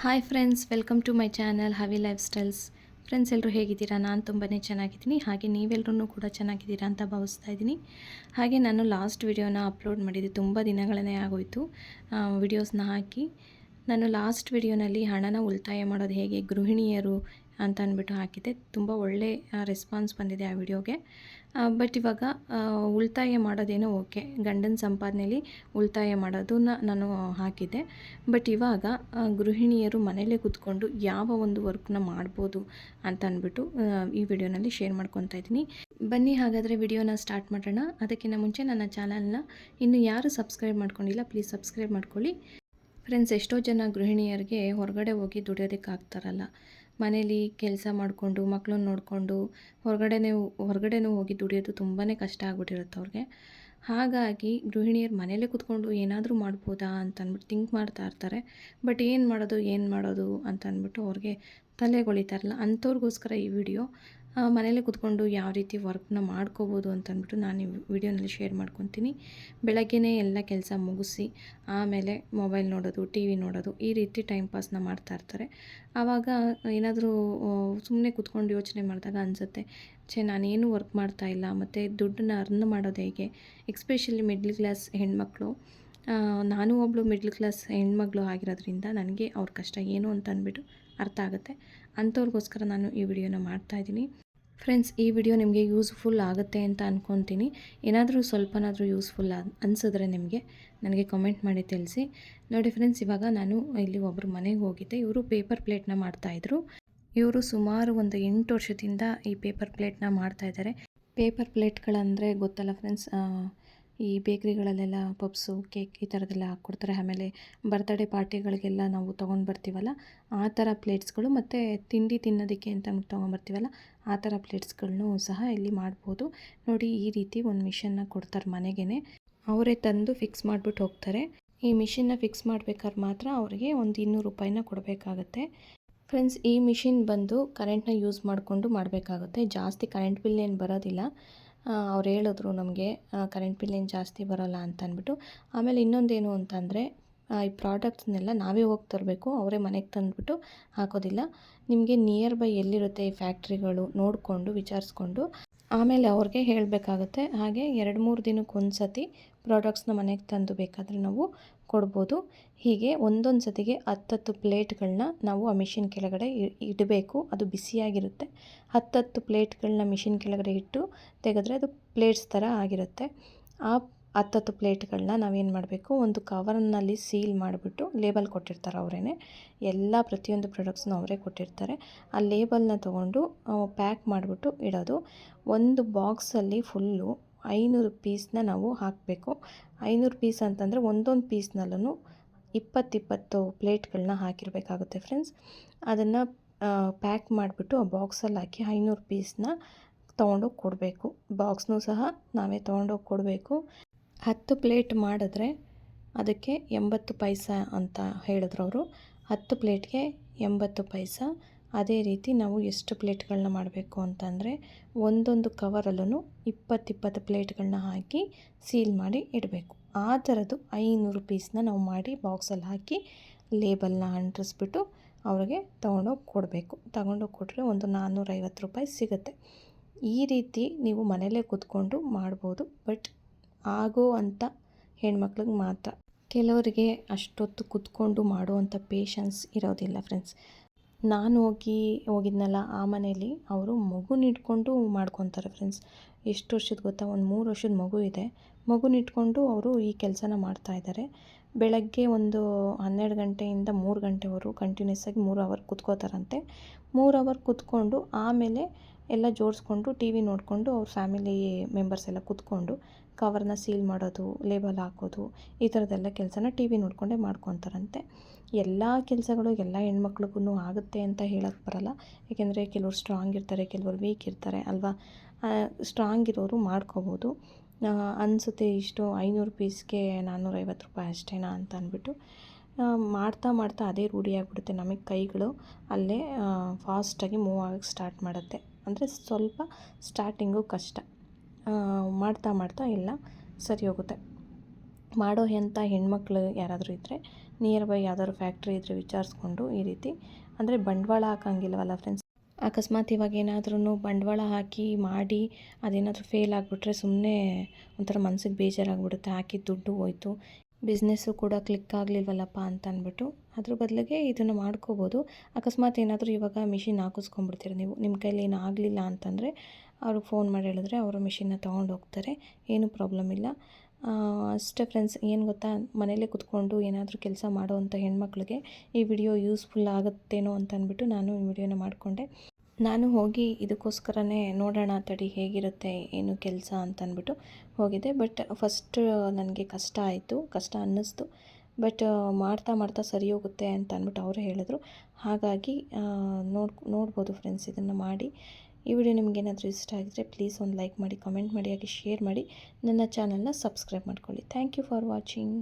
Hi friends, welcome to my channel Havi lifestyles. Friends, ಎಲ್ಲರೂ ಹೇಗಿದ್ದೀರಾ? ನಾನು ತುಂಬಾ ಚೆನ್ನಾಗಿದ್ದೀನಿ. ಹಾಗೆ ನೀವೆಲ್ಲರೂ ಕೂಡ ಚೆನ್ನಾಗಿದ್ದೀರಾ ಅಂತ ಭಾವಿಸ್ತಾ ಇದ್ದೀನಿ. ಹಾಗೆ ನಾನು ಲಾಸ್ಟ್ ವಿಡಿಯೋನ ಅಪ್ಲೋಡ್ ಮಾಡಿದ್ದೆ, ತುಂಬ ದಿನಗಳೇ ಆಗೋಯಿತು ವಿಡಿಯೋಸ್ನ ಹಾಕಿ. ನಾನು ಲಾಸ್ಟ್ ವಿಡಿಯೋನಲ್ಲಿ ಹಣನ ಉಳಿತಾಯ ಮಾಡೋದು ಹೇಗೆ ಗೃಹಿಣಿಯರು ಅಂತ ಅಂದ್ಬಿಟ್ಟು ಹಾಕಿದ್ದೆ. ತುಂಬ ಒಳ್ಳೆ ರೆಸ್ಪಾನ್ಸ್ ಬಂದಿದೆ ಆ ವಿಡಿಯೋಗೆ. ಬಟ್ ಇವಾಗ ಉಳಿತಾಯ ಮಾಡೋದೇನೋ ಓಕೆ, ಗಂಡನ ಸಂಪಾದನೆಯಲ್ಲಿ ಉಳಿತಾಯ ಮಾಡೋದನ್ನ ನಾನು ಹಾಕಿದ್ದೆ. ಬಟ್ ಇವಾಗ ಗೃಹಿಣಿಯರು ಮನೇಲೇ ಕೂತ್ಕೊಂಡು ಯಾವ ಒಂದು ವರ್ಕ್ನ ಮಾಡ್ಬೋದು ಅಂತ ಅಂದ್ಬಿಟ್ಟು ಈ ವಿಡಿಯೋನಲ್ಲಿ ಶೇರ್ ಮಾಡ್ಕೊತಾ ಇದ್ದೀನಿ. ಬನ್ನಿ ಹಾಗಾದರೆ ವಿಡಿಯೋನ ಸ್ಟಾರ್ಟ್ ಮಾಡೋಣ. ಅದಕ್ಕಿಂತ ಮುಂಚೆ ನನ್ನ ಚಾನಲ್ನ ಇನ್ನೂ ಯಾರು ಸಬ್ಸ್ಕ್ರೈಬ್ ಮಾಡ್ಕೊಂಡಿಲ್ಲ, ಪ್ಲೀಸ್ ಸಬ್ಸ್ಕ್ರೈಬ್ ಮಾಡ್ಕೊಳ್ಳಿ. ಫ್ರೆಂಡ್ಸ್, ಎಷ್ಟೋ ಜನ ಗೃಹಿಣಿಯರಿಗೆ ಹೊರಗಡೆ ಹೋಗಿ ದುಡಿಯೋದಕ್ಕೆ ಆಗ್ತಾರಲ್ಲ, ಮನೇಲಿ ಕೆಲಸ ಮಾಡಿಕೊಂಡು ಮಕ್ಕಳನ್ನ ನೋಡಿಕೊಂಡು ಹೊರಗಡೆನೂ ಹೋಗಿ ದುಡಿಯೋದು ತುಂಬಾ ಕಷ್ಟ ಆಗ್ಬಿಟ್ಟಿರುತ್ತೆ ಅವ್ರಿಗೆ. ಹಾಗಾಗಿ ಗೃಹಿಣಿಯರು ಮನೇಲೇ ಕೂತ್ಕೊಂಡು ಏನಾದರೂ ಮಾಡ್ಬೋದಾ ಅಂತ ಅಂದ್ಬಿಟ್ಟು ಥಿಂಕ್ ಮಾಡ್ತಾ ಇರ್ತಾರೆ. ಬಟ್ ಏನು ಮಾಡೋದು ಅಂತ ಅಂದ್ಬಿಟ್ಟು ಅವ್ರಿಗೆ ತಲೆಗೊಳಿತಾರಲ್ಲ, ಅಂಥವ್ರಿಗೋಸ್ಕರ ಈ ವಿಡಿಯೋ. ಮನೇಲೇ ಕೂತ್ಕೊಂಡು ಯಾವ ರೀತಿ ವರ್ಕ್ನ ಮಾಡ್ಕೋಬೋದು ಅಂತ ಅಂದ್ಬಿಟ್ಟು ನಾನು ಈ ವಿಡಿಯೋನಲ್ಲಿ ಶೇರ್ ಮಾಡ್ಕೊತೀನಿ. ಬೆಳಗ್ಗೆನೇ ಎಲ್ಲ ಕೆಲಸ ಮುಗಿಸಿ ಆಮೇಲೆ ಮೊಬೈಲ್ ನೋಡೋದು, ಟಿ ವಿ ನೋಡೋದು, ಈ ರೀತಿ ಟೈಮ್ ಪಾಸ್ನ ಮಾಡ್ತಾಯಿರ್ತಾರೆ. ಆವಾಗ ಏನಾದರೂ ಸುಮ್ಮನೆ ಕೂತ್ಕೊಂಡು ಯೋಚನೆ ಮಾಡಿದಾಗ ಅನಿಸುತ್ತೆ, ನಾನೇನು ವರ್ಕ್ ಮಾಡ್ತಾಯಿಲ್ಲ, ಮತ್ತು ದುಡ್ಡನ್ನ ಅರ್ನ್ ಮಾಡೋದು ಹೇಗೆ? ಎಕ್ಸ್ಪೆಷಲಿ ಮಿಡ್ಲ್ ಕ್ಲಾಸ್ ಹೆಣ್ಮಕ್ಳು. ನಾನು ಒಬ್ಬಳು ಮಿಡ್ಲ್ ಕ್ಲಾಸ್ ಹೆಣ್ಮಗಳು ಆಗಿರೋದ್ರಿಂದ ನನಗೆ ಅವ್ರ ಕಷ್ಟ ಏನು ಅಂತ ಅಂದ್ಬಿಟ್ಟು ಅರ್ಥ ಆಗುತ್ತೆ. ಅಂಥವ್ರಿಗೋಸ್ಕರ ನಾನು ಈ ವಿಡಿಯೋನ ಮಾಡ್ತಾಯಿದ್ದೀನಿ. ಫ್ರೆಂಡ್ಸ್, ಈ ವಿಡಿಯೋ ನಿಮಗೆ ಯೂಸ್ಫುಲ್ ಆಗುತ್ತೆ ಅಂತ ಅಂದ್ಕೊತೀನಿ. ಏನಾದರೂ ಸ್ವಲ್ಪನಾದರೂ ಯೂಸ್ಫುಲ್ ಅನಿಸಿದ್ರೆ ನನಗೆ ಕಾಮೆಂಟ್ ಮಾಡಿ ತಿಳಿಸಿ. ನೋಡಿ ಫ್ರೆಂಡ್ಸ್, ಇವಾಗ ನಾನು ಇಲ್ಲಿ ಒಬ್ಬರು ಮನೆಗೆ ಹೋಗಿದ್ದೆ. ಇವರು ಪೇಪರ್ ಪ್ಲೇಟ್ನ ಮಾಡ್ತಾಯಿದ್ರು. ಇವರು ಸುಮಾರು ಒಂದು 8 ವರ್ಷದಿಂದ ಈ ಪೇಪರ್ ಪ್ಲೇಟ್ನ ಮಾಡ್ತಾಯಿದ್ದಾರೆ. ಪೇಪರ್ ಪ್ಲೇಟ್ಗಳಂದರೆ ಗೊತ್ತಲ್ಲ ಫ್ರೆಂಡ್ಸ್, ಈ ಬೇಕ್ರಿಗಳಲ್ಲೆಲ್ಲ ಪಪ್ಸು, ಕೇಕ್ ಈ ಥರದ್ದೆಲ್ಲ ಹಾಕ್ಕೊಡ್ತಾರೆ. ಆಮೇಲೆ ಬರ್ತ್ಡೇ ಪಾರ್ಟಿಗಳಿಗೆಲ್ಲ ನಾವು ತೊಗೊಂಡು ಬರ್ತೀವಲ್ಲ, ಆ ಥರ ಪ್ಲೇಟ್ಸ್ಗಳು, ಮತ್ತು ತಿಂಡಿ ತಿನ್ನೋದಕ್ಕೆ ಅಂತ ತೊಗೊಂಬರ್ತೀವಲ್ಲ, ಆ ಥರ ಪ್ಲೇಟ್ಸ್ಗಳನ್ನೂ ಸಹ ಇಲ್ಲಿ ಮಾಡ್ಬೋದು. ನೋಡಿ, ಈ ರೀತಿ ಒಂದು ಮಿಷನ್ನ ಕೊಡ್ತಾರೆ ಮನೆಗೇ. ಅವರೇ ತಂದು ಫಿಕ್ಸ್ ಮಾಡಿಬಿಟ್ಟು ಹೋಗ್ತಾರೆ. ಈ ಮಿಷಿನ್ನ ಫಿಕ್ಸ್ ಮಾಡ್ಬೇಕಾದ್ರೆ ಮಾತ್ರ ಅವರಿಗೆ ಒಂದು 200 ರೂಪಾಯಿನ ಕೊಡಬೇಕಾಗತ್ತೆ. ಫ್ರೆಂಡ್ಸ್, ಈ ಮಿಷಿನ್ ಬಂದು ಕರೆಂಟ್ನ ಯೂಸ್ ಮಾಡಿಕೊಂಡು ಮಾಡಬೇಕಾಗುತ್ತೆ. ಜಾಸ್ತಿ ಕರೆಂಟ್ ಬಿಲ್ ಏನು ಬರೋದಿಲ್ಲ. ಅವ್ರು ಹೇಳಿದ್ರು ನಮಗೆ ಕರೆಂಟ್ ಬಿಲ್ ಏನು ಜಾಸ್ತಿ ಬರೋಲ್ಲ ಅಂತ ಅಂದ್ಬಿಟ್ಟು. ಆಮೇಲೆ ಇನ್ನೊಂದೇನು ಅಂತಂದರೆ, ಈ ಪ್ರಾಡಕ್ಟ್ಸ್ನೆಲ್ಲ ನಾವೇ ಹೋಗಿ ತರಬೇಕು, ಅವರೇ ಮನೆಗೆ ತಂದುಬಿಟ್ಟು ಹಾಕೋದಿಲ್ಲ. ನಿಮಗೆ ನಿಯರ್ ಬೈ ಎಲ್ಲಿರುತ್ತೆ ಈ ಫ್ಯಾಕ್ಟ್ರಿಗಳು ನೋಡಿಕೊಂಡು ವಿಚಾರಿಸ್ಕೊಂಡು ಆಮೇಲೆ ಅವ್ರಿಗೆ ಹೇಳಬೇಕಾಗುತ್ತೆ. ಹಾಗೆ 2-3 ದಿನಕ್ಕೆ ಸತಿ ಪ್ರಾಡಕ್ಟ್ಸ್ನ ಮನೆಗೆ ತಂದು ಬೇಕಾದರೆ ನಾವು ಕೊಡ್ಬೋದು. ಹೀಗೆ ಒಂದೊಂದು ಸತಿಗೆ 10 ಪ್ಲೇಟ್ಗಳನ್ನ ನಾವು ಆ ಮಿಷಿನ್ ಕೆಳಗಡೆ ಇಡಬೇಕು. ಅದು ಬಿಸಿಯಾಗಿರುತ್ತೆ. 10 ಪ್ಲೇಟ್ಗಳನ್ನ ಮಿಷಿನ್ ಕೆಳಗಡೆ ಇಟ್ಟು ತೆಗೆದ್ರೆ ಅದು ಪ್ಲೇಟ್ಸ್ ಥರ ಆಗಿರುತ್ತೆ. ಆ 10 ಪ್ಲೇಟ್ಗಳನ್ನ ನಾವೇನು ಮಾಡಬೇಕು, ಒಂದು ಕವರ್ನಲ್ಲಿ ಸೀಲ್ ಮಾಡಿಬಿಟ್ಟು, ಲೇಬಲ್ ಕೊಟ್ಟಿರ್ತಾರೆ ಅವರೇ, ಎಲ್ಲ ಪ್ರತಿಯೊಂದು ಪ್ರಾಡಕ್ಟ್ಸ್ನ ಅವರೇ ಕೊಟ್ಟಿರ್ತಾರೆ. ಆ ಲೇಬಲ್ನ ತೊಗೊಂಡು ಪ್ಯಾಕ್ ಮಾಡಿಬಿಟ್ಟು ಇಡೋದು. ಒಂದು ಬಾಕ್ಸಲ್ಲಿ ಫುಲ್ಲು 500 ಪೀಸ್ನ ನಾವು ಹಾಕಬೇಕು. 500 ಪೀಸ್ ಅಂತಂದರೆ ಒಂದೊಂದು ಪೀಸ್ನಲ್ಲೂ 20 ಪ್ಲೇಟ್ಗಳನ್ನ ಹಾಕಿರಬೇಕಾಗುತ್ತೆ ಫ್ರೆಂಡ್ಸ್. ಅದನ್ನು ಪ್ಯಾಕ್ ಮಾಡಿಬಿಟ್ಟು ಆ ಬಾಕ್ಸಲ್ಲಿ ಹಾಕಿ 500 ಪೀಸ್ನ ತೊಗೊಂಡೋಗಿ ಕೊಡಬೇಕು. ಬಾಕ್ಸ್ನೂ ಸಹ ನಾವೇ ತೊಗೊಂಡೋಗಿ ಕೊಡಬೇಕು. 10 ಪ್ಲೇಟ್ ಮಾಡಿದ್ರೆ ಅದಕ್ಕೆ 80 ಪೈಸಾ ಅಂತ ಹೇಳಿದ್ರು ಅವರು. 10 ಪ್ಲೇಟ್ಗೆ 80 ಪೈಸಾ. ಅದೇ ರೀತಿ ನಾವು ಎಷ್ಟು ಪ್ಲೇಟ್ಗಳನ್ನ ಮಾಡಬೇಕು ಅಂತಂದರೆ, ಒಂದೊಂದು ಕವರಲ್ಲೂ 20 ಪ್ಲೇಟ್ಗಳನ್ನ ಹಾಕಿ ಸೀಲ್ ಮಾಡಿ ಇಡಬೇಕು. ಆ ಥರದ್ದು 500 ಪೀಸ್ನ ನಾವು ಮಾಡಿ ಬಾಕ್ಸಲ್ಲಿ ಹಾಕಿ ಲೇಬಲ್ನ ಅಂಟಿಸ್ಬಿಟ್ಟು ಅವ್ರಿಗೆ ತೊಗೊಂಡೋಗಿ ಕೊಡಬೇಕು. ತೊಗೊಂಡೋಗಿ ಕೊಟ್ಟರೆ ಒಂದು 450 ರೂಪಾಯಿ ಸಿಗುತ್ತೆ. ಈ ರೀತಿ ನೀವು ಮನೇಲೇ ಕೂತ್ಕೊಂಡು ಮಾಡ್ಬೋದು. ಬಟ್ ಆಗೋ ಅಂಥ ಹೆಣ್ಮಕ್ಳಿಗೆ ಮಾತ್ರ. ಕೆಲವರಿಗೆ ಅಷ್ಟೊತ್ತು ಕೂತ್ಕೊಂಡು ಮಾಡುವಂಥ ಪೇಷನ್ಸ್ ಇರೋದಿಲ್ಲ ಫ್ರೆಂಡ್ಸ್. ನಾನು ಹೋಗಿದ್ನಲ್ಲ ಆ ಮನೇಲಿ, ಅವರು ಮಗುನ ಇಟ್ಕೊಂಡು ಮಾಡ್ಕೊತಾರೆ ಫ್ರೆಂಡ್ಸ್. ಎಷ್ಟು ವರ್ಷದ ಗೊತ್ತಾ? ಒಂದು 3 ವರ್ಷದ ಮಗು ಇದೆ. ಮಗುನ ಇಟ್ಕೊಂಡು ಅವರು ಈ ಕೆಲಸನ ಮಾಡ್ತಾಯಿದ್ದಾರೆ. ಬೆಳಗ್ಗೆ ಒಂದು 12 ಗಂಟೆಯಿಂದ 3 ಗಂಟೆವರೆಗೂ ಕಂಟಿನ್ಯೂಸ್ ಆಗಿ 3 ಅವರ್ ಕೂತ್ಕೋತಾರಂತೆ. 3 ಅವರ್ ಕೂತ್ಕೊಂಡು ಆಮೇಲೆ ಎಲ್ಲ ಜೋಡಿಸ್ಕೊಂಡು ಟಿ ವಿ ನೋಡಿಕೊಂಡು ಅವ್ರ ಫ್ಯಾಮಿಲಿ ಮೆಂಬರ್ಸ್ ಎಲ್ಲ ಕೂತ್ಕೊಂಡು ಕವರ್ನ ಸೀಲ್ ಮಾಡೋದು, ಲೇಬಲ್ ಹಾಕೋದು, ಈ ಥರದ್ದೆಲ್ಲ ಕೆಲಸನ ಟಿ ವಿ ನೋಡಿಕೊಂಡೇ ಮಾಡ್ಕೊತಾರಂತೆ. ಎಲ್ಲ ಕೆಲಸಗಳು ಎಲ್ಲ ಹೆಣ್ಮಕ್ಳಿಗೂ ಆಗುತ್ತೆ ಅಂತ ಹೇಳೋಕ್ಕೆ ಬರೋಲ್ಲ. ಏಕೆಂದರೆ ಕೆಲವರು ಸ್ಟ್ರಾಂಗ್ ಇರ್ತಾರೆ, ಕೆಲವರು ವೀಕ್ ಇರ್ತಾರೆ ಅಲ್ವಾ. ಸ್ಟ್ರಾಂಗ್ ಇರೋರು ಮಾಡ್ಕೋಬೋದು ಅನಿಸುತ್ತೆ. ಇಷ್ಟು 500 ಪೀಸ್ಗೆ 450 ರೂಪಾಯಿ ಅಷ್ಟೇನಾ ಅಂತ ಅಂದ್ಬಿಟ್ಟು ಮಾಡ್ತಾ ಅದೇ ರೂಢಿಯಾಗಿಬಿಡುತ್ತೆ. ನಮಗೆ ಕೈಗಳು ಅಲ್ಲೇ ಫಾಸ್ಟಾಗಿ ಮೂವ್ ಆಗೋಕ್ಕೆ ಸ್ಟಾರ್ಟ್ ಮಾಡುತ್ತೆ. ಅಂದರೆ ಸ್ವಲ್ಪ ಸ್ಟಾರ್ಟಿಂಗು ಕಷ್ಟ, ಮಾಡ್ತಾ ಎಲ್ಲ ಸರಿ ಹೋಗುತ್ತೆ. ಮಾಡೋ ಅಂಥ ಹೆಣ್ಮಕ್ಳು ಯಾರಾದರೂ ಇದ್ದರೆ ನಿಯರ್ ಬೈ ಯಾವ್ದಾದ್ರು ಫ್ಯಾಕ್ಟ್ರಿ ಇದ್ದರೆ ವಿಚಾರಿಸ್ಕೊಂಡು ಈ ರೀತಿ ಅಂದರೆ ಬಂಡವಾಳ ಹಾಕಂಗಿಲ್ವಲ್ಲ ಫ್ರೆಂಡ್ಸ್. ಅಕಸ್ಮಾತ್ ಇವಾಗ ಏನಾದ್ರೂ ಬಂಡವಾಳ ಹಾಕಿ ಮಾಡಿ ಅದೇನಾದರೂ ಫೇಲ್ ಆಗಿಬಿಟ್ರೆ ಸುಮ್ಮನೆ ಒಂಥರ ಮನಸ್ಸಿಗೆ ಬೇಜಾರಾಗ್ಬಿಡುತ್ತೆ. ಹಾಕಿದ ದುಡ್ಡು ಹೋಯ್ತು, ಬಿಸ್ನೆಸ್ಸು ಕೂಡ ಕ್ಲಿಕ್ ಆಗಲಿಲ್ವಲ್ಲಪ್ಪ ಅಂತ ಅಂದ್ಬಿಟ್ಟು ಅದ್ರ ಬದಲಿಗೆ ಇದನ್ನು ಮಾಡ್ಕೋಬೋದು. ಅಕಸ್ಮಾತ್ ಏನಾದರೂ ಇವಾಗ ಮಿಷಿನ್ ಹಾಕಿಸ್ಕೊಂಡ್ಬಿಡ್ತೀರ ನೀವು, ನಿಮ್ಮ ಕೈಲಿ ಏನು ಆಗಲಿಲ್ಲ ಅಂತಂದರೆ ಅವ್ರಿಗೆ ಫೋನ್ ಮಾಡಿ ಹೇಳಿದ್ರೆ ಅವರು ಮಿಷಿನ್ನ ತೊಗೊಂಡು ಹೋಗ್ತಾರೆ, ಏನೂ ಪ್ರಾಬ್ಲಮ್ ಇಲ್ಲ. ಅಷ್ಟೇ ಫ್ರೆಂಡ್ಸ್. ಏನು ಗೊತ್ತಾ, ಮನೇಲೇ ಕೂತ್ಕೊಂಡು ಏನಾದರೂ ಕೆಲಸ ಮಾಡೋವಂಥ ಹೆಣ್ಮಕ್ಳಿಗೆ ಈ ವಿಡಿಯೋ ಯೂಸ್ಫುಲ್ ಆಗುತ್ತೇನೋ ಅಂತ ಅಂದ್ಬಿಟ್ಟು ನಾನು ಈ ವಿಡಿಯೋನ ಮಾಡಿಕೊಂಡೆ. ನಾನು ಹೋಗಿ ಇದಕ್ಕೋಸ್ಕರನೇ ನೋಡೋಣ ತಡಿ ಹೇಗಿರುತ್ತೆ ಏನು ಕೆಲಸ ಅಂತ ಅಂದ್ಬಿಟ್ಟು ಹೋಗಿದ್ದೆ. ಬಟ್ ಫಸ್ಟ್ ನನಗೆ ಕಷ್ಟ ಆಯಿತು, ಕಷ್ಟ ಅನ್ನಿಸ್ತು. ಬಟ್ ಮಾಡ್ತಾ ಮಾಡ್ತಾ ಸರಿ ಹೋಗುತ್ತೆ ಅಂತ ಅಂದ್ಬಿಟ್ಟು ಅವರೇ ಹೇಳಿದ್ರು. ಹಾಗಾಗಿ ನೋಡ್ಬೋದು ಫ್ರೆಂಡ್ಸ್, ಇದನ್ನು ಮಾಡಿ. ಈ ವಿಡಿಯೋ ನಿಮಗೇನಾದರೂ ಇಷ್ಟ ಆಗಿದ್ರೆ ಪ್ಲೀಸ್ ಒಂದು ಲೈಕ್ ಮಾಡಿ, ಕಮೆಂಟ್ ಮಾಡಿ, ಹಾಗೆ ಶೇರ್ ಮಾಡಿ. ನನ್ನ ಚಾನಲ್ನ ಸಬ್ಸ್ಕ್ರೈಬ್ ಮಾಡ್ಕೊಳ್ಳಿ. Thank you for watching.